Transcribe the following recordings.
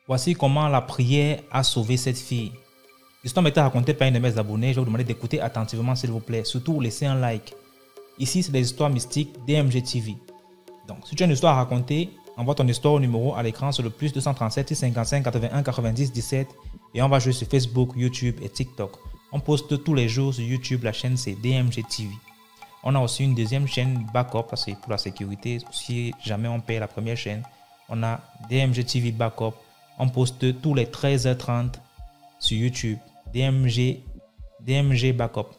Voici comment la prière a sauvé cette fille. L'histoire m'a été racontée par une de mes abonnés. Je vais vous demander d'écouter attentivement s'il vous plaît. Surtout, laissez un like. Ici, c'est des histoires mystiques DMG TV. Donc, si tu as une histoire à raconter, envoie ton histoire au numéro à l'écran sur le plus 237 655 81 90 17 et on va jouer sur Facebook, YouTube et TikTok. On poste tous les jours sur YouTube. La chaîne, c'est DMG TV. On a aussi une deuxième chaîne Backup, c'est pour la sécurité. Si jamais on perd la première chaîne, on a DMG TV Backup. On poste tous les 13h30 sur YouTube. DMG Backup.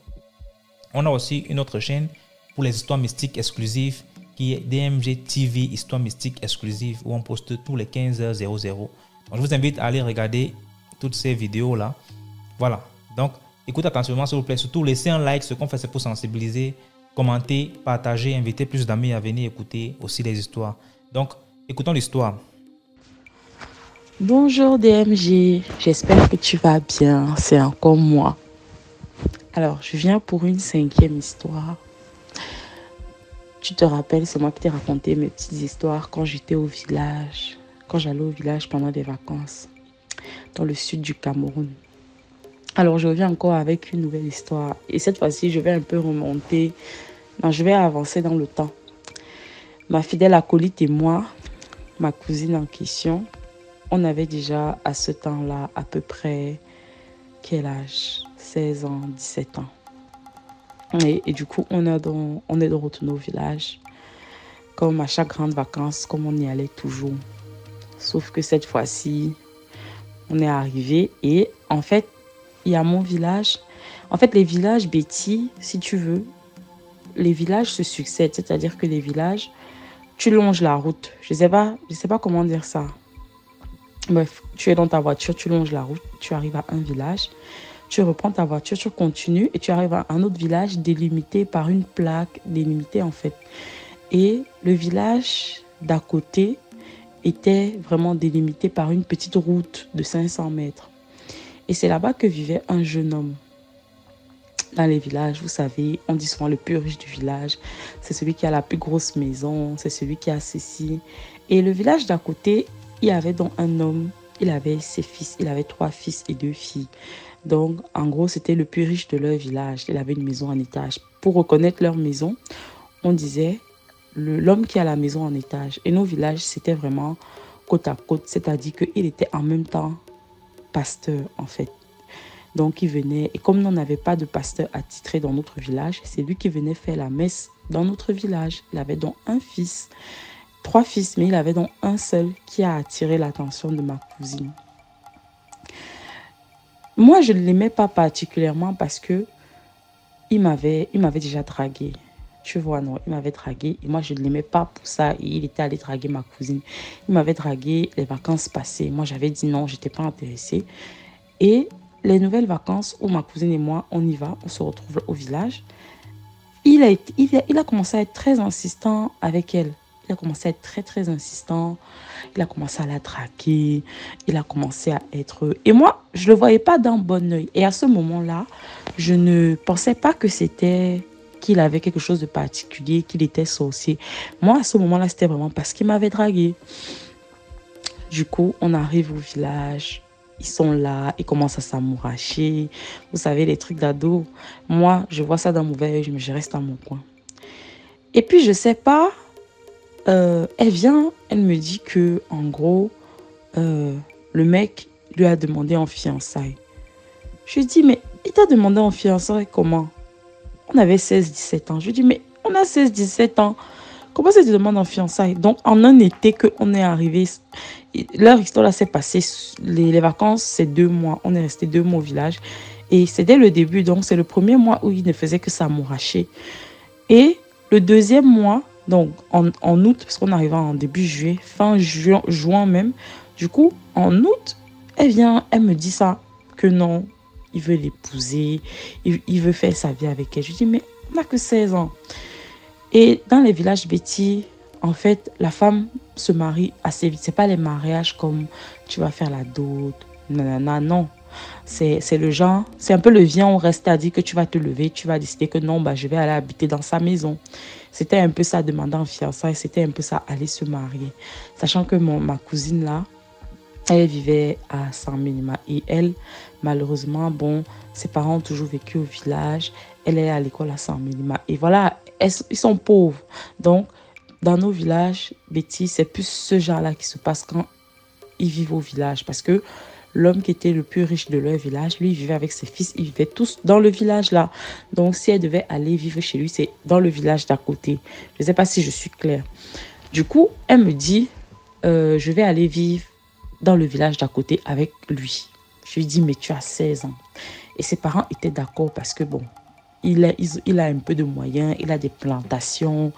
On a aussi une autre chaîne pour les histoires mystiques exclusives qui est DMG TV Histoire Mystique Exclusive où on poste tous les 15h00. Donc, je vous invite à aller regarder toutes ces vidéos là. Voilà. Donc, écoutez attentivement s'il vous plaît. Surtout, laissez un like. Ce qu'on fait, c'est pour sensibiliser. Commentez, partagez, invitez plus d'amis à venir écouter aussi les histoires. Donc, écoutons l'histoire. Bonjour DMG, j'espère que tu vas bien, c'est encore moi. Alors, je viens pour une 5e histoire. Tu te rappelles, c'est moi qui t'ai raconté mes petites histoires quand j'étais au village, quand j'allais au village pendant des vacances, dans le sud du Cameroun. Alors, je reviens encore avec une nouvelle histoire. Et cette fois-ci, je vais un peu remonter. Non, je vais avancer dans le temps. Ma fidèle acolyte et moi, ma cousine en question, on avait déjà à ce temps-là à peu près, quel âge? 16 ans, 17 ans. Et du coup, on est de retour au village. Comme à chaque grande vacances, comme on y allait toujours. Sauf que cette fois-ci, on est arrivé et en fait, il y a mon village. En fait, les villages Betty, si tu veux, les villages se succèdent. C'est-à-dire que les villages, tu longes la route. Je sais pas comment dire ça. Bref, tu es dans ta voiture, tu longes la route, tu arrives à un village, tu reprends ta voiture, tu continues et tu arrives à un autre village délimité par une plaque, délimitée en fait. Et le village d'à côté était vraiment délimité par une petite route de 500 mètres. Et c'est là-bas que vivait un jeune homme. Dans les villages, vous savez, on dit souvent le plus riche du village, c'est celui qui a la plus grosse maison, c'est celui qui a ceci. Et le village d'à côté, il y avait donc un homme, il avait ses fils, il avait 3 fils et 2 filles. Donc, en gros, c'était le plus riche de leur village. Il avait une maison en étage. Pour reconnaître leur maison, on disait l'homme qui a la maison en étage. Et nos villages, c'était vraiment côte à côte, c'est-à-dire qu'il était en même temps pasteur, en fait. Donc, il venait, et comme on n'avait pas de pasteur attitré dans notre village, c'est lui qui venait faire la messe dans notre village. Il avait donc un fils, 3 fils, mais il avait donc un seul qui a attiré l'attention de ma cousine. Moi, je ne l'aimais pas particulièrement parce que il m'avait déjà dragué. Tu vois, non, il m'avait dragué et moi, je ne l'aimais pas pour ça. Et il était allé draguer ma cousine. Il m'avait dragué les vacances passées. Moi, j'avais dit non, je n'étais pas intéressée. Et les nouvelles vacances où ma cousine et moi, on y va, on se retrouve au village. Il a commencé à être très insistant avec elle. Il a commencé à être très, très insistant. Il a commencé à la draguer. Il a commencé à être... Et moi, je ne le voyais pas d'un bon oeil. Et à ce moment-là, je ne pensais pas que c'était... qu'il avait quelque chose de particulier, qu'il était sorcier. Moi, à ce moment-là, c'était vraiment parce qu'il m'avait dragué. Du coup, on arrive au village. Ils sont là, ils commencent à s'amouracher. Vous savez, les trucs d'ado. Moi, je vois ça d'un mauvais œil, mais je reste dans mon coin. Et puis, je sais pas, elle vient, elle me dit que, en gros, le mec lui a demandé en fiançailles. Je lui dis, mais il t'a demandé en fiançailles comment? On avait 16-17 ans. Je lui dis, mais on a 16-17 ans. Comment ça te demande en fiançailles? Donc, en un été qu'on est arrivé, leur histoire là s'est passée, les vacances, c'est 2 mois. On est resté 2 mois au village. Et c'était le début, donc c'est le premier mois où il ne faisait que s'amouracher. Et le deuxième mois, donc en août, parce qu'on arrivait en début juillet, fin juin même. Du coup, en août, elle vient, elle me dit ça, que non, il veut l'épouser, il veut faire sa vie avec elle. Je dis, mais on n'a que 16 ans. Et dans les villages Betty, en fait, la femme se marie assez vite. C'est pas les mariages comme tu vas faire la dot, nanana, non. C'est le genre, c'est un peu le viens, on reste à dire que tu vas te lever, tu vas décider que non, bah, je vais aller habiter dans sa maison. C'était un peu ça, demander en fiançailles, c'était un peu ça, aller se marier. Sachant que ma cousine là, Elle vivait à San Minima. Et elle, malheureusement, bon, ses parents ont toujours vécu au village. Elle est à l'école à San Minima. Et voilà, ils sont pauvres. Donc, dans nos villages, Betty, c'est plus ce genre-là qui se passe quand ils vivent au village. Parce que l'homme qui était le plus riche de leur village, lui, il vivait avec ses fils. Ils vivaient tous dans le village là. Donc, si elle devait aller vivre chez lui, c'est dans le village d'à côté. Je ne sais pas si je suis claire. Du coup, elle me dit, je vais aller vivre dans le village d'à côté avec lui. Je lui dis, mais tu as 16 ans. Et ses parents étaient d'accord parce que, bon, il a un peu de moyens, il a des plantations,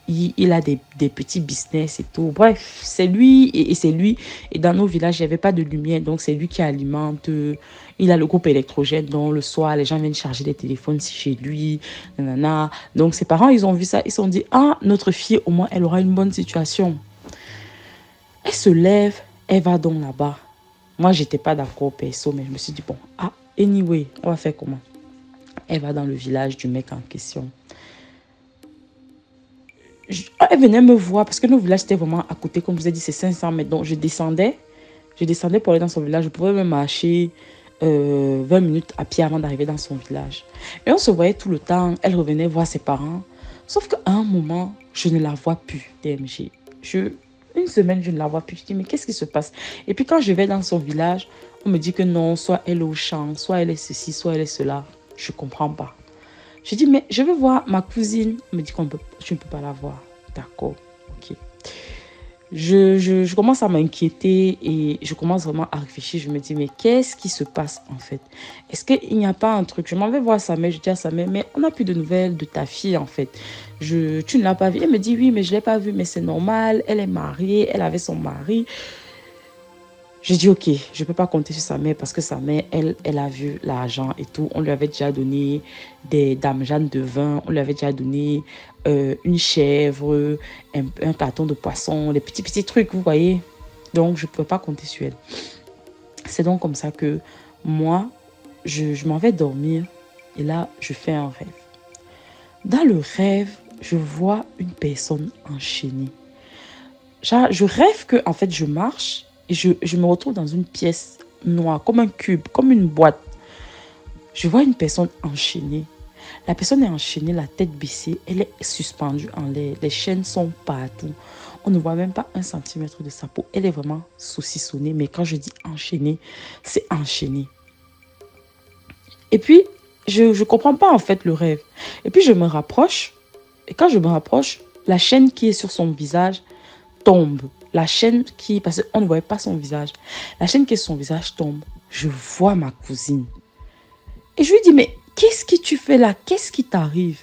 il a des petits business et tout. Bref, c'est lui et c'est lui. Et dans nos villages, il n'y avait pas de lumière, donc c'est lui qui alimente. Il a le groupe électrogène, donc le soir, les gens viennent charger les téléphones chez lui. Nanana. Donc ses parents, ils ont vu ça, ils se sont dit, ah, notre fille, au moins, elle aura une bonne situation. Elle se lève, elle va donc là-bas. Moi, j'étais pas d'accord, perso, mais je me suis dit, bon, ah, anyway, on va faire comment? Elle va dans le village du mec en question. Elle venait me voir parce que nos villages étaient vraiment à côté. Comme je vous ai dit, c'est 500 mètres. Donc, je descendais pour aller dans son village. Je pouvais même marcher 20 minutes à pied avant d'arriver dans son village. Et on se voyait tout le temps. Elle revenait voir ses parents. Sauf qu'à un moment, je ne la vois plus, DMG. Une semaine, je ne la vois plus. Je dis, mais qu'est-ce qui se passe? Et puis, quand je vais dans son village, on me dit que non, soit elle est au champ, soit elle est ceci, soit elle est cela. Je ne comprends pas. Je dis, mais je veux voir ma cousine. On me dit que tu ne peux pas la voir. D'accord, ok. Je commence à m'inquiéter et je commence vraiment à réfléchir. Je me dis, mais qu'est-ce qui se passe en fait? Est-ce qu'il n'y a pas un truc? Je m'en vais voir sa mère. Je dis à sa mère, mais on n'a plus de nouvelles de ta fille en fait. Tu ne l'as pas vue? Elle me dit, oui, mais je ne l'ai pas vue. Mais c'est normal. Elle est mariée. Elle avait son mari. J'ai dit, ok, je ne peux pas compter sur sa mère parce que sa mère, elle a vu l'argent et tout. On lui avait déjà donné des dames Jeanne de vin. On lui avait déjà donné une chèvre, un carton de poisson, des petits trucs, vous voyez. Donc, je ne peux pas compter sur elle. C'est donc comme ça que moi, je m'en vais dormir et là, je fais un rêve. Dans le rêve, je vois une personne enchaînée. Genre, je rêve que, en fait, je marche. Et je me retrouve dans une pièce noire, comme un cube, comme une boîte. Je vois une personne enchaînée. La personne est enchaînée, la tête baissée. Elle est suspendue en l'air. Les chaînes sont partout. On ne voit même pas 1 centimètre de sa peau. Elle est vraiment saucissonnée. Mais quand je dis enchaînée, c'est enchaîné. Et puis, je ne comprends pas en fait le rêve. Et puis, je me rapproche. Et quand je me rapproche, la chaîne qui est sur son visage tombe. La chaîne qui, parce qu'on ne voyait pas son visage, la chaîne qui est sur son visage tombe. Je vois ma cousine. Et je lui dis, mais qu'est-ce que tu fais là? Qu'est-ce qui t'arrive?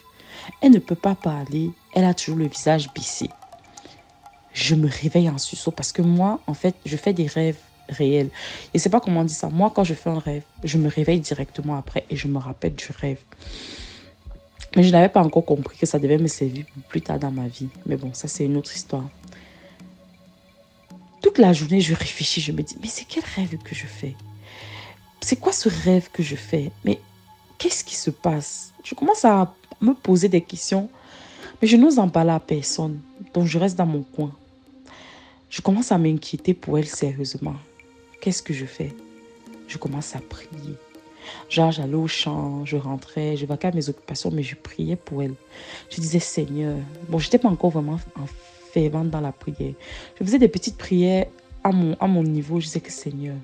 Elle ne peut pas parler. Elle a toujours le visage baissé. Je me réveille en sursaut parce que moi, en fait, je fais des rêves réels. Et c'est pas comment on dit ça. Moi, quand je fais un rêve, je me réveille directement après et je me rappelle du rêve. Mais je n'avais pas encore compris que ça devait me servir plus tard dans ma vie. Mais bon, ça, c'est une autre histoire. Toute la journée, je réfléchis, je me dis, mais c'est quel rêve que je fais? C'est quoi ce rêve que je fais? Mais qu'est-ce qui se passe? Je commence à me poser des questions, mais je n'ose en parler à personne. Donc, je reste dans mon coin. Je commence à m'inquiéter pour elle sérieusement. Qu'est-ce que je fais? Je commence à prier. Genre, j'allais au champ, je rentrais, je vaquais à mes occupations, mais je priais pour elle. Je disais, Seigneur, bon, je n'étais pas encore vraiment en fervente dans la prière. Je faisais des petites prières à mon niveau. Je disais que Seigneur,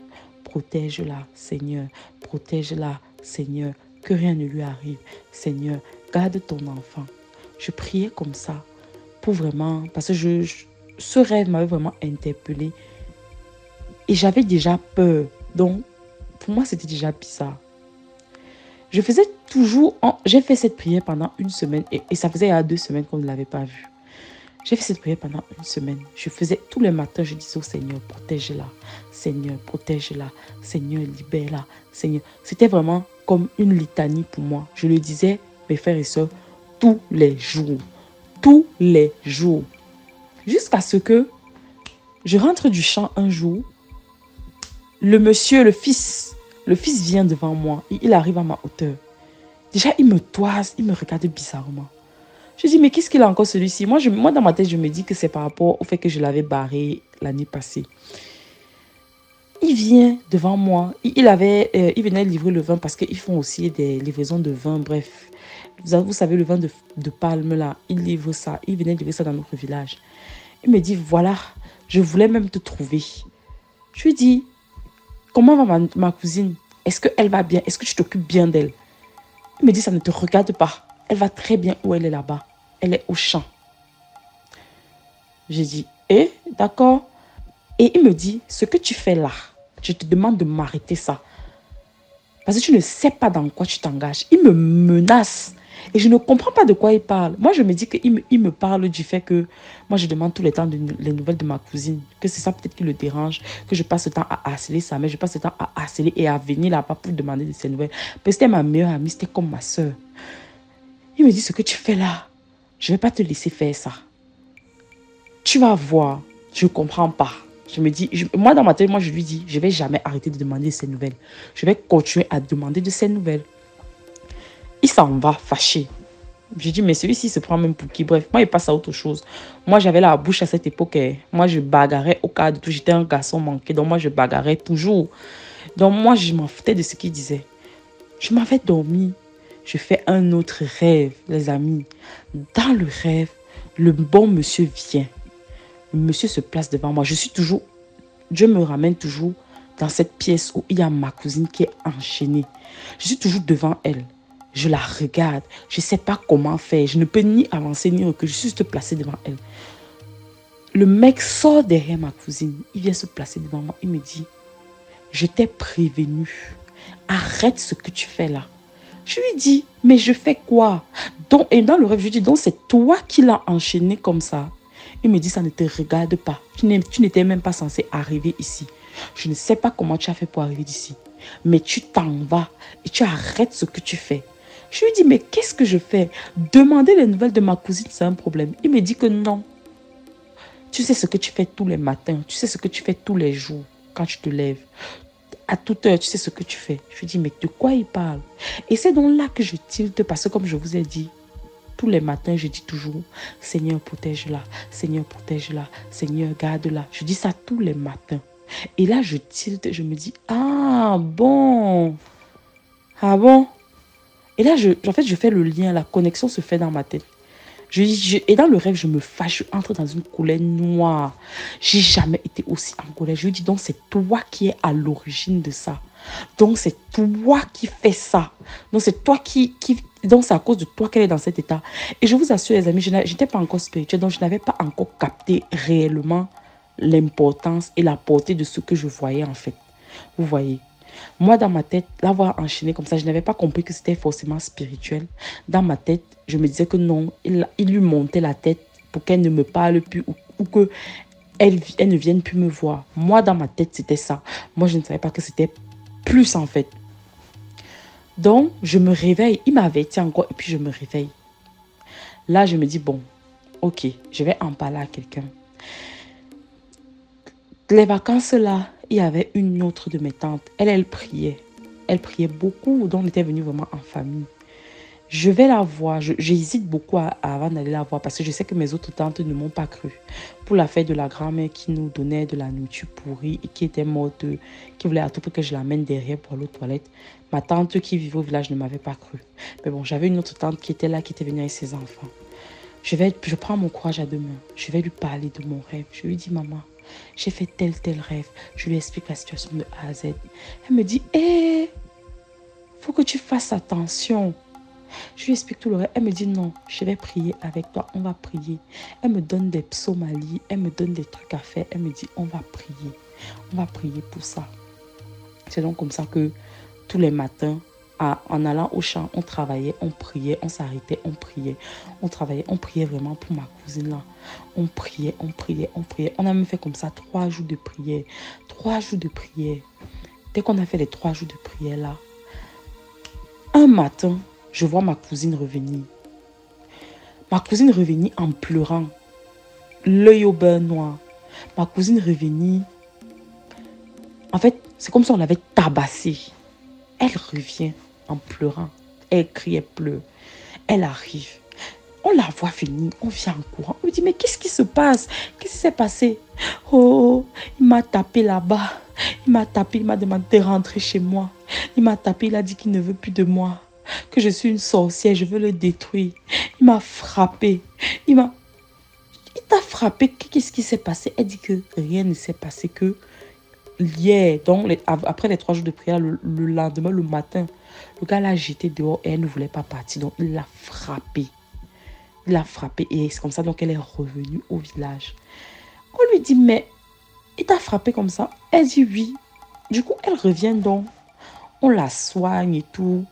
protège-la, Seigneur, protège-la, Seigneur, que rien ne lui arrive. Seigneur, garde ton enfant. Je priais comme ça pour vraiment, parce que ce rêve m'avait vraiment interpellée et j'avais déjà peur. Donc, pour moi, c'était déjà bizarre. Je faisais toujours, j'ai fait cette prière pendant 1 semaine et ça faisait 2 semaines qu'on ne l'avait pas vue. J'ai fait cette prière pendant 1 semaine. Je faisais tous les matins, je disais au Seigneur, protège-la. Seigneur, protège-la. Seigneur, libère-la. Seigneur. C'était vraiment comme une litanie pour moi. Je le disais, mes frères et sœurs, tous les jours. Tous les jours. Jusqu'à ce que je rentre du champ un jour. Le monsieur, le fils vient devant moi. Il arrive à ma hauteur. Déjà, il me toise, il me regarde bizarrement. Je dis, mais qu'est-ce qu'il a encore celui-ci? Moi, dans ma tête, je me dis que c'est par rapport au fait que je l'avais barré l'année passée. il vient devant moi. Il venait livrer le vin parce qu'ils font aussi des livraisons de vin. Bref, vous savez, le vin de palme là, il livre ça. Il venait livrer ça dans notre village. Il me dit, voilà, je voulais même te trouver. Je lui dis, comment va ma cousine? Est-ce qu'elle va bien? Est-ce que tu t'occupes bien d'elle? Il me dit, ça ne te regarde pas. Elle va très bien où elle est là-bas. Elle est au champ. J'ai dit, d'accord. Et il me dit, ce que tu fais là, je te demande de m'arrêter ça. Parce que tu ne sais pas dans quoi tu t'engages. Il me menace. Et je ne comprends pas de quoi il parle. Moi, je me dis qu'il me parle du fait que moi, je demande tous les temps les nouvelles de ma cousine. Que c'est ça peut-être qui le dérange. Que je passe le temps à harceler sa mère. Je passe le temps à harceler et à venir là-bas pour demander de ses nouvelles. Parce que c'était ma meilleure amie. C'était comme ma soeur. Il me dit, ce que tu fais là, je ne vais pas te laisser faire ça. Tu vas voir. Je ne comprends pas. Je me dis, moi dans ma tête, moi je lui dis, je ne vais jamais arrêter de demander de ses nouvelles. Je vais continuer à demander de ses nouvelles. Il s'en va fâché. Je dis, mais celui-ci se prend même pour qui? Bref, moi il passe à autre chose. Moi j'avais la bouche à cette époque. Moi je bagarrais au cas de tout. J'étais un garçon manqué. Donc moi je bagarrais toujours. Donc moi je m'en foutais de ce qu'il disait. Je m'avais dormi. Je fais un autre rêve, les amis. Dans le rêve, le bon monsieur vient. Le monsieur se place devant moi. Dieu me ramène toujours dans cette pièce où il y a ma cousine qui est enchaînée. Je suis toujours devant elle. Je la regarde. Je ne sais pas comment faire. Je ne peux ni avancer ni reculer. Je suis juste placée devant elle. Le mec sort derrière ma cousine. Il vient se placer devant moi. Il me dit, je t'ai prévenu. Arrête ce que tu fais là. Je lui dis, mais je fais quoi? Et dans le rêve, je lui dis, donc c'est toi qui l'as enchaîné comme ça. Il me dit, ça ne te regarde pas. Tu n'étais même pas censé arriver ici. Je ne sais pas comment tu as fait pour arriver d'ici. Mais tu t'en vas et tu arrêtes ce que tu fais. Je lui dis, mais qu'est-ce que je fais? Demander les nouvelles de ma cousine, c'est un problème. Il me dit que non. Tu sais ce que tu fais tous les matins. Tu sais ce que tu fais tous les jours quand tu te lèves. À toute heure, tu sais ce que tu fais. Je lui dis, mais de quoi il parle? Et c'est donc là que je tilte parce que comme je vous ai dit, tous les matins, je dis toujours, Seigneur, protège-la. Seigneur, protège-la. Seigneur, garde-la. Je dis ça tous les matins. Et là, je tilte, je me dis, ah bon. Ah bon. Et là, en fait, je fais le lien, la connexion se fait dans ma tête. Et dans le rêve, je me fâche, je entre dans une colère noire. J'ai jamais été aussi en colère. Je lui dis, donc c'est toi qui es à l'origine de ça. Donc c'est toi qui fais ça. Donc c'est toi donc c'est à cause de toi qu'elle est dans cet état. Et je vous assure les amis, je n'étais pas encore spirituelle, donc je n'avais pas encore capté réellement l'importance et la portée de ce que je voyais en fait. Vous voyez. Moi, dans ma tête, l'avoir enchaîné comme ça, je n'avais pas compris que c'était forcément spirituel. Dans ma tête, je me disais que non, il lui montait la tête pour qu'elle ne me parle plus ou que elle ne vienne plus me voir. Moi, dans ma tête, c'était ça. Moi, je ne savais pas que c'était plus en fait. Donc, je me réveille. Il m'a averti encore et puis je me réveille. Là, je me dis, bon, ok, je vais en parler à quelqu'un. Les vacances là, il y avait une autre de mes tantes. Elle priait. Elle priait beaucoup, donc on était venus vraiment en famille. Je vais la voir. J'hésite beaucoup avant d'aller la voir parce que je sais que mes autres tantes ne m'ont pas cru. Pour la fête de la grand-mère qui nous donnait de la nourriture pourrie et qui était morte, qui voulait à tout prix que je l'amène derrière pour aller aux toilettes, ma tante qui vivait au village ne m'avait pas cru. Mais bon, j'avais une autre tante qui était là, qui était venue avec ses enfants. Je prends mon courage à deux mains. Je vais lui parler de mon rêve. Je lui dis, maman, j'ai fait tel rêve. Je lui explique la situation de A à Z. Elle me dit, faut que tu fasses attention. Je lui explique tout le rêve. Elle me dit, non, je vais prier avec toi. On va prier. Elle me donne des psaumes à lire. Elle me donne des trucs à faire. Elle me dit, on va prier. On va prier pour ça. C'est donc comme ça que tous les matins, en allant au champ, on travaillait, on priait, on s'arrêtait, on priait. On travaillait, on priait vraiment pour ma cousine là. On priait, on priait, on priait. On a même fait comme ça 3 jours de prière. 3 jours de prière. Dès qu'on a fait les 3 jours de prière là, un matin, je vois ma cousine revenir. Ma cousine revenir en pleurant. L'œil au beurre noir. Ma cousine revenir. En fait, c'est comme si on l'avait tabassée. Elle revient en pleurant. Elle crie, elle pleure. Elle arrive. On la voit venir. On vient en courant. On me dit, mais qu'est-ce qui se passe? Qu'est-ce qui s'est passé? Oh, il m'a tapé là-bas. Il m'a tapé, il m'a demandé de rentrer chez moi. Il m'a tapé, il a dit qu'il ne veut plus de moi. Que je suis une sorcière, je veux le détruire. Il m'a frappé. Il t'a frappé. Qu'est-ce qui s'est passé? Elle dit que rien ne s'est passé, que hier, donc après les 3 jours de prière, le lendemain, le matin, le gars l'a jeté dehors et elle ne voulait pas partir. Donc, il l'a frappé. Il l'a frappé et c'est comme ça donc elle est revenue au village. On lui dit, mais il t'a frappé comme ça? Elle dit oui. Du coup, elle revient donc. On la soigne et tout.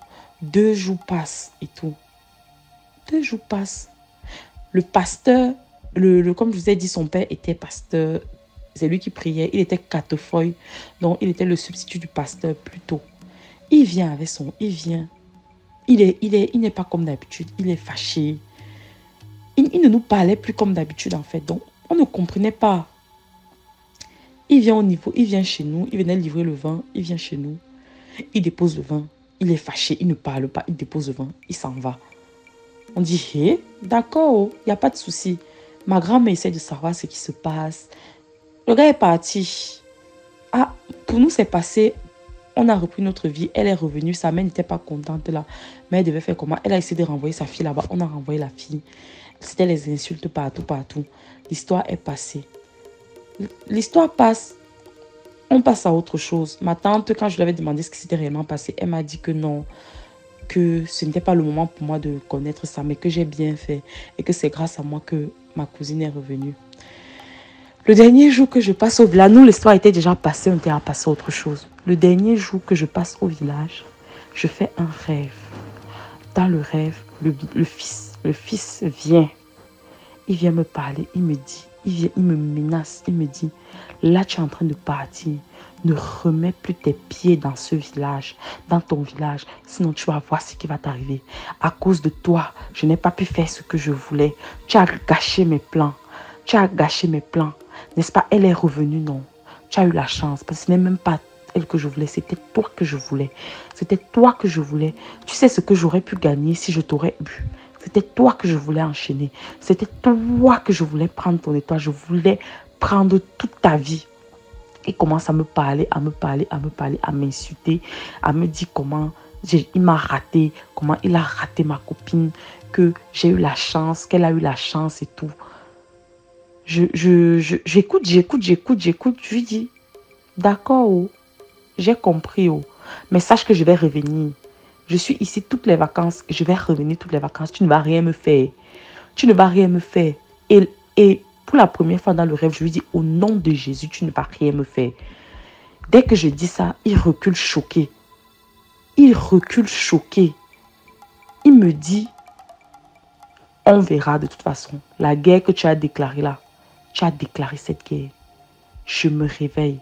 2 jours passent et tout. 2 jours passent. Le pasteur, comme je vous ai dit, son père était pasteur. C'est lui qui priait. Il était catefeuille. Donc, il était le substitut du pasteur plutôt. Il vient avec son... Il vient. Il n'est pas comme d'habitude. Il est fâché. Il ne nous parlait plus comme d'habitude, en fait. Donc, on ne comprenait pas. Il vient au niveau... Il vient chez nous. Il venait livrer le vin. Il vient chez nous. Il dépose le vin. Il est fâché. Il ne parle pas. Il dépose le vin. Il s'en va. On dit, hé, d'accord, il n'y a pas de souci. Ma grand-mère essaie de savoir ce qui se passe. Le gars est parti. Ah, pour nous, c'est passé. On a repris notre vie. Elle est revenue. Sa mère n'était pas contente là. Mais elle devait faire comment? Elle a essayé de renvoyer sa fille là-bas. On a renvoyé la fille. C'était les insultes partout, partout. L'histoire est passée. L'histoire passe. On passe à autre chose. Ma tante, quand je lui avais demandé ce qui s'était réellement passé, elle m'a dit que non, que ce n'était pas le moment pour moi de connaître ça, mais que j'ai bien fait et que c'est grâce à moi que ma cousine est revenue. Le dernier jour que je passe au village, nous, l'histoire était déjà passée, on était à passer à autre chose. Le dernier jour que je passe au village, je fais un rêve. Dans le rêve, le fils vient. Il vient me parler, il me dit, il me menace, il me dit, là tu es en train de partir, ne remets plus tes pieds dans ce village, dans ton village, sinon tu vas voir ce qui va t'arriver. À cause de toi, je n'ai pas pu faire ce que je voulais. Tu as gâché mes plans, tu as gâché mes plans. N'est-ce pas, elle est revenue, non? Tu as eu la chance, parce que ce n'est même pas elle que je voulais, c'était toi que je voulais. C'était toi que je voulais. Tu sais ce que j'aurais pu gagner si je t'aurais eu. C'était toi que je voulais enchaîner. C'était toi que je voulais prendre ton étoile. Je voulais prendre toute ta vie. Il commence à me parler, à m'insulter, à me dire comment il m'a raté, comment il a raté ma copine, que j'ai eu la chance, qu'elle a eu la chance et tout. J'écoute. Je lui dis, d'accord, oh, j'ai compris, oh, mais sache que je vais revenir. Je suis ici toutes les vacances. Je vais revenir toutes les vacances. Tu ne vas rien me faire. Tu ne vas rien me faire. Et pour la première fois dans le rêve, je lui dis, au nom de Jésus, tu ne vas rien me faire. Dès que je dis ça, il recule choqué. Il recule choqué. Il me dit, on verra de toute façon. La guerre que tu as déclarée là, tu as déclaré cette guerre. Je me réveille.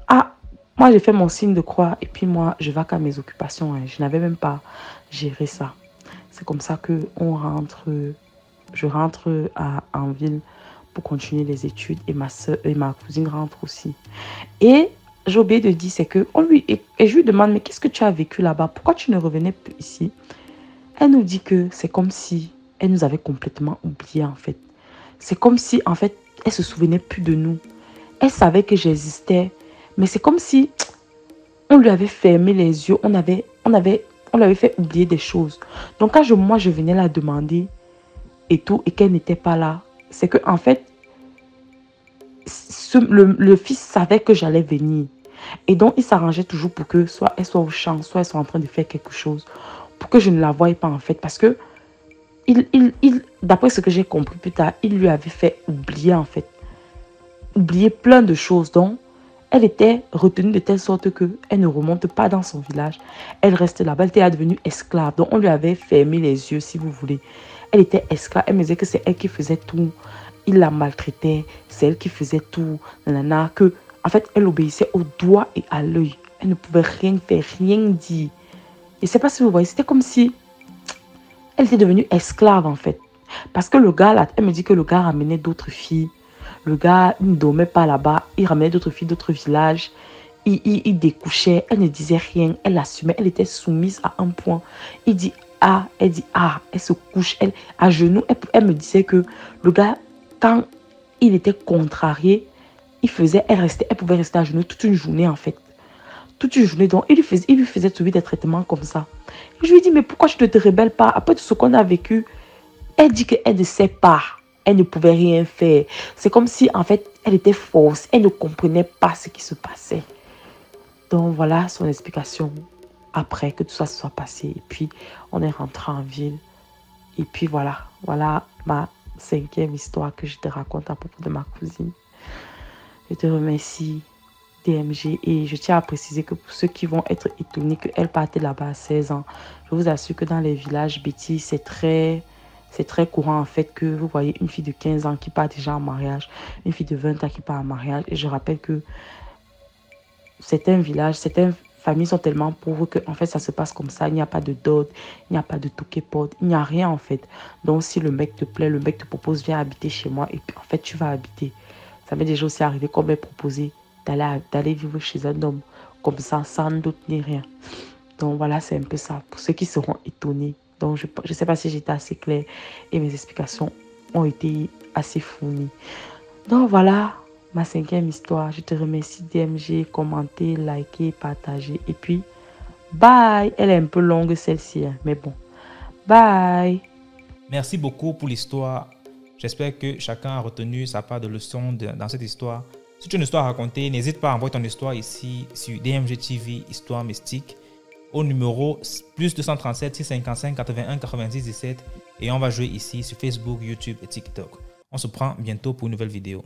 Ah, moi, j'ai fait mon signe de croix et puis moi, je vais qu'à mes occupations. Hein. Je n'avais même pas géré ça. C'est comme ça que je rentre en ville pour continuer les études et ma soeur et ma cousine rentrent aussi. Et j'ai oublié de dire, c'est que je lui demande, mais qu'est-ce que tu as vécu là-bas? Pourquoi tu ne revenais plus ici? Elle nous dit que c'est comme si elle nous avait complètement oubliés en fait. C'est comme si en fait, elle se souvenait plus de nous. Elle savait que j'existais. Mais c'est comme si on lui avait fermé les yeux, on l'avait fait oublier des choses. Donc quand moi je venais la demander et tout, et qu'elle n'était pas là, c'est que en fait, le fils savait que j'allais venir. Et donc il s'arrangeait toujours pour que soit elle soit au champ, soit elle soit en train de faire quelque chose, pour que je ne la voie pas en fait. Parce que, d'après ce que j'ai compris plus tard, il lui avait fait oublier en fait. Oublier plein de choses. Donc, elle était retenue de telle sorte qu'elle ne remonte pas dans son village. Elle reste là-bas. Elle était devenue esclave. Donc, on lui avait fermé les yeux, si vous voulez. Elle était esclave. Elle me disait que c'est elle qui faisait tout. Il la maltraitait. C'est elle qui faisait tout. Nanana, que, en fait, elle obéissait au doigt et à l'œil. Elle ne pouvait rien faire, rien dire. Je ne sais pas si vous voyez. C'était comme si elle était devenue esclave, en fait. Parce que le gars, là, elle me dit que le gars ramenait d'autres filles. Le gars, il ne dormait pas là-bas. Il ramenait d'autres filles, d'autres villages. Il découchait. Elle ne disait rien. Elle assumait. Elle était soumise à un point. Il dit ah. Elle dit ah. Elle se couche. Elle, à genoux. Elle me disait que le gars, quand il était contrarié, elle pouvait rester à genoux toute une journée en fait. Toute une journée. Donc, il lui faisait subir des traitements comme ça. Et je lui ai dit, mais pourquoi tu ne te rebelles pas? Après tout ce qu'on a vécu, elle dit qu'elle ne sait pas. Elle ne pouvait rien faire. C'est comme si, en fait, elle était fausse. Elle ne comprenait pas ce qui se passait. Donc, voilà son explication après que tout ça se soit passé. Et puis, on est rentré en ville. Et puis, voilà. Voilà ma 5e histoire que je te raconte à propos de ma cousine. Je te remercie, DMG, et je tiens à préciser que pour ceux qui vont être étonnés qu'elle partait là-bas à 16 ans, je vous assure que dans les villages bêtis, c'est très courant en fait que vous voyez une fille de 15 ans qui part déjà en mariage, une fille de 20 ans qui part en mariage. Et je rappelle que certains villages, certaines familles sont tellement pauvres que en fait ça se passe comme ça. Il n'y a pas de dot, il n'y a pas de toquet-porte, il n'y a rien en fait. Donc si le mec te plaît, le mec te propose viens habiter chez moi et puis en fait tu vas habiter. Ça m'est déjà aussi arrivé qu'on m'ait proposé d'aller vivre chez un homme comme ça, sans doute ni rien. Donc voilà, c'est un peu ça, pour ceux qui seront étonnés. Donc je ne sais pas si j'étais assez claire et mes explications ont été assez fournies. Donc voilà, ma 5e histoire. Je te remercie DMG, commenter, liker, partager. Et puis, bye. Elle est un peu longue celle-ci, hein, mais bon. Bye. Merci beaucoup pour l'histoire. J'espère que chacun a retenu sa part de leçon dans cette histoire. Si tu as une histoire à raconter, n'hésite pas à envoyer ton histoire ici sur DMG TV Histoire Mystique au numéro +237 655 81 90 17 et on va jouer ici sur Facebook, YouTube et TikTok. On se prend bientôt pour une nouvelle vidéo.